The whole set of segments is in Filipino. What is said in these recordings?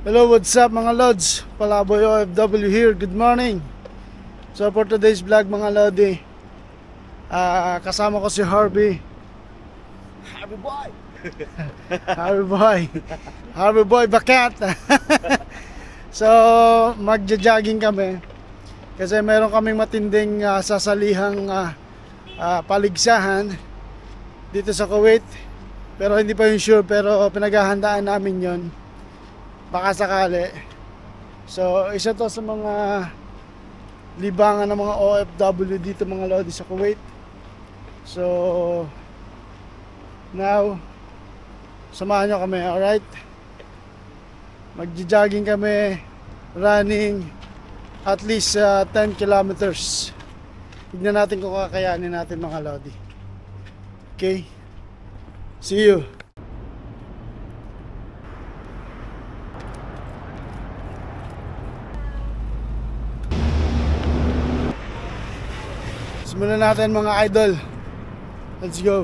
Hello, what's up mga Lods? Palaboy OFW here, good morning. So for today's vlog mga Lodi, kasama ko si Harvey. Harvey boy! Harvey boy Bakat. So magja-jogging kami kasi meron kaming matinding sasalihang paligsahan dito sa Kuwait. Pero hindi pa yun sure, pero pinaghahandaan namin yon, baka sakali. So isa to sa mga libangan ng mga OFW dito mga Lodi sa Kuwait. So now samahan nyo kami, alright? Magja-jogging kami, running at least 10 kilometers. Tignan natin kung kakayanin natin mga Lodi. Okay, see you. Simulan natin mga idol. Let's go.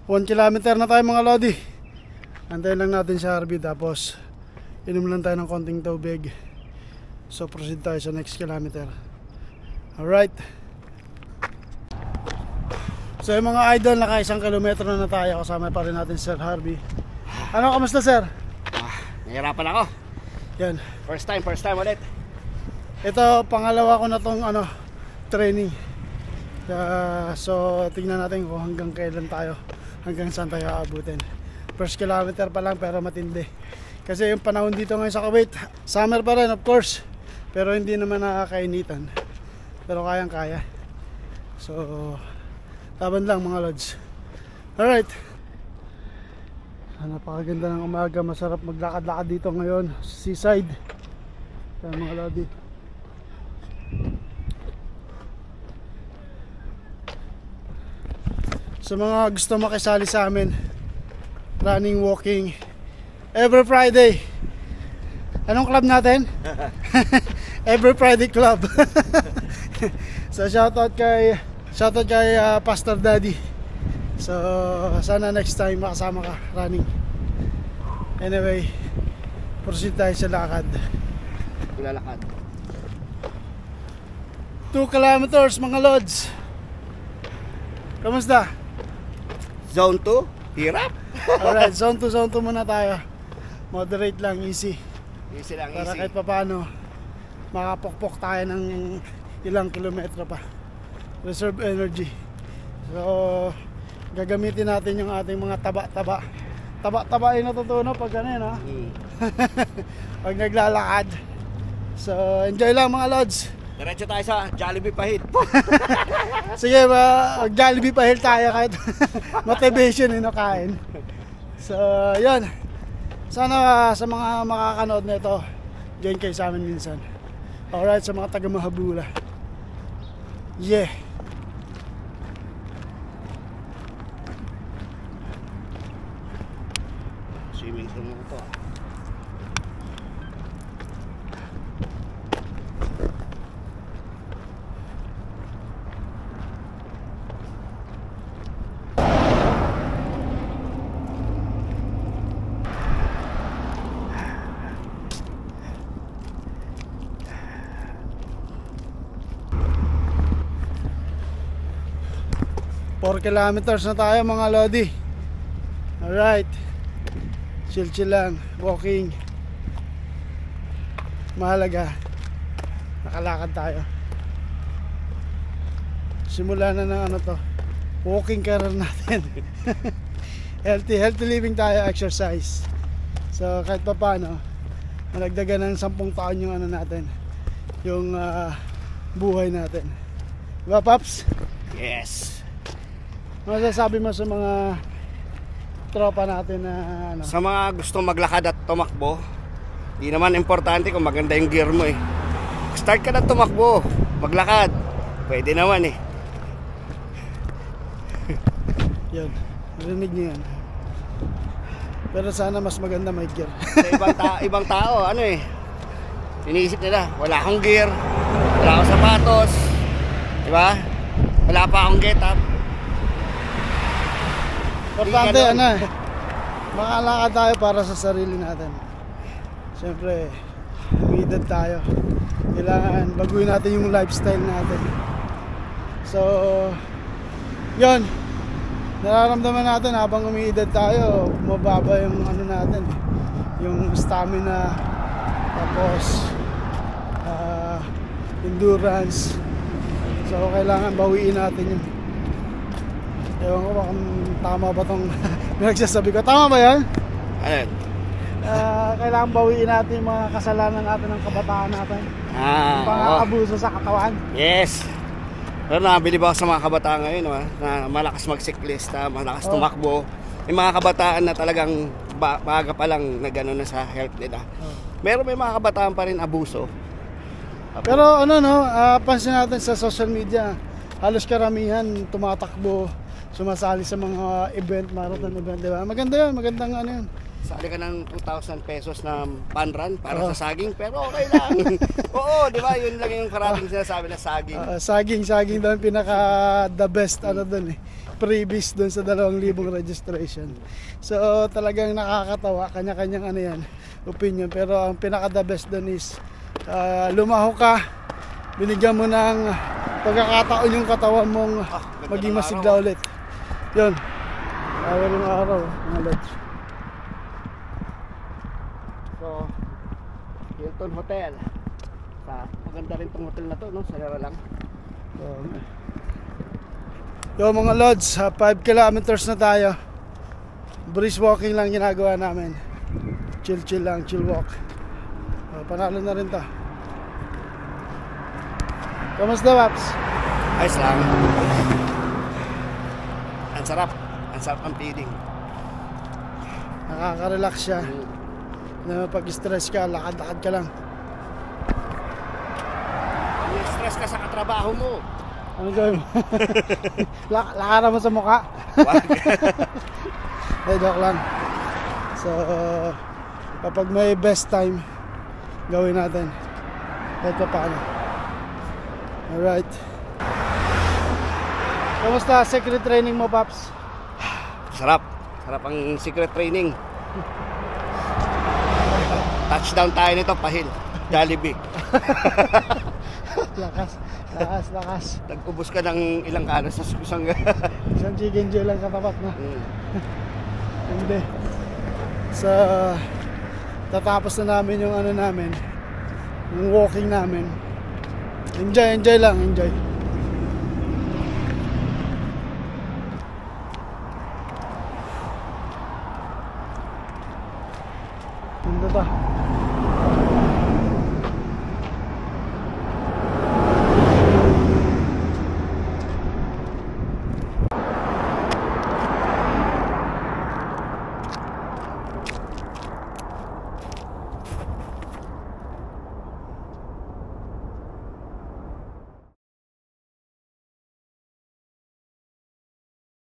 One kilometer na tayo mga Lodi. Antayin lang natin si Harvey, tapos inom lang tayo ng konting tubig. So proceed tayo sa next kilometer. Alright. So yung mga idol, naka 1 kilometro na tayo. Kasama pa rin natin Sir Harvey. Ano, kamusta sir? Nahirapan ako. Yan. First time ulit. Ito, pangalawa ko na tong training. So tingnan natin kung hanggang kailan tayo, hanggang saan tayo aabutin. First kilometer pa lang pero matindi. Kasi yung panahon dito ngayon sa Kuwait, summer pa rin of course, pero hindi naman nakakainitan. Pero kayang kaya. So taban lang mga Lods. Alright. Napakaganda ng umaga. Masarap maglakad-lakad dito ngayon sa seaside. Kaya mga Lodi, sa mga gusto makisali sa amin, running, walking, every Friday. Anong club natin? Every Friday Club. So shoutout kay Pastor Daddy. So sana next time makasama ka running. Anyway, proceed tayo sa lakad. Lalakad 2 kilometers mga Lods. Kamusta? Zone 2, hirap. Alright, zone 2 muna tayo. Moderate lang, easy. Easy lang, Para easy. kahit papaano makapokpok tayo ng ilang kilometro pa. Reserve energy. So gagamitin natin yung ating mga taba yung natutunan pag ganun, pag naglalakad. So enjoy lang mga Lods. Diretso tayo sa Jollibee Pahit. Sige ba, Jollibee Pahit tayo kahit motivation kain. So yun, sana sa mga makakanood nito, join kayo sa amin minsan. Alright, sa mga taga Mahabula. Yeah. Swimming pool mo to. Four kilometers na tayo mga Lodi. Alright, chill lang, walking. Mahalaga nakalakad tayo. Simula na ng walking career natin. healthy living tayo, exercise. So kahit pa paano, malagdagan ng 10 taon yung natin, yung buhay natin. Diba Paps? Yes. Ano sasabi mo sa mga tropa natin na Sa mga gusto maglakad at tumakbo, di naman importante kung maganda yung gear mo Start ka na tumakbo, maglakad, pwede naman Yan, narinig niyo yan. Pero sana mas maganda may gear. Sa ibang tao, ano iniisip nila, wala akong gear, wala akong sapatos, di ba? Wala pa akong get up. Importante makalakad tayo para sa sarili natin. Siyempre, umidad tayo. Kailangan baguhin natin yung lifestyle natin. So, yon. Nararamdaman natin habang umiidad tayo, mababa yung ano natin, yung stamina, tapos endurance. So kailangan bawiin natin yun. Ewan ko ba kung tama ba tong pinagsasabi ko. Tama ba yan? Ano? Kailangan bawiin natin yung mga kasalanan natin ng kabataan natin. Pang-abuso sa katawan. Yes. Pero nabilib ako sa mga kabataan ngayon, na malakas magsiklista, malakas tumakbo. May mga kabataan na talagang maaga pa lang na gano'n na sa health nila. Meron may mga kabataan pa rin abuso. Pero pansin natin sa social media, halos karamihan tumatakbo, sumasali sa mga event, marathon event, di ba? Maganda yun, magandang ano yun. Sali ka ng 2,000 pesos na fun run para sa saging, pero okay lang. Oo, di ba? Yun lang yung parating sinasabi na saging. Saging doon, pinaka the best doon eh. Previous doon sa 2,000 registration. So talagang nakakatawa, kanya-kanyang opinion. Pero ang pinaka the best doon is lumaho ka, binigyan mo ng pagkakataon yung katawan mong maging masigla ulit. Yun, ng araw, mga lods. So, Hilton Hotel. Maganda rin tong hotel na to, no? Sarara lang. Yo mga lods, 5 kilometers na tayo. Brisk walking lang ginagawa namin. Chill lang, chill walk. Panalo na rin to. Kamusta, Paps? Ayos lang. Ang sarap ang feeling. Nakaka-relax siya. Pag-stress ka, lakad-lakad ka lang. Stress ka sa katrabaho mo. Ano gawin mo? Lakaran mo sa mukha. Joke lang. So, kapag may best time, gawin natin. Kahit pa paano. Alright. Kamusta secret training mo, Paps? Sarap ang secret training. Touchdown tayo nito, Pahil, Jollibee. Lakas. Nag-ubos ka ng ilang kanos sa isang chicken joy lang katapat, no? Hindi. So, tatapos na namin yung yung walking namin. Enjoy lang.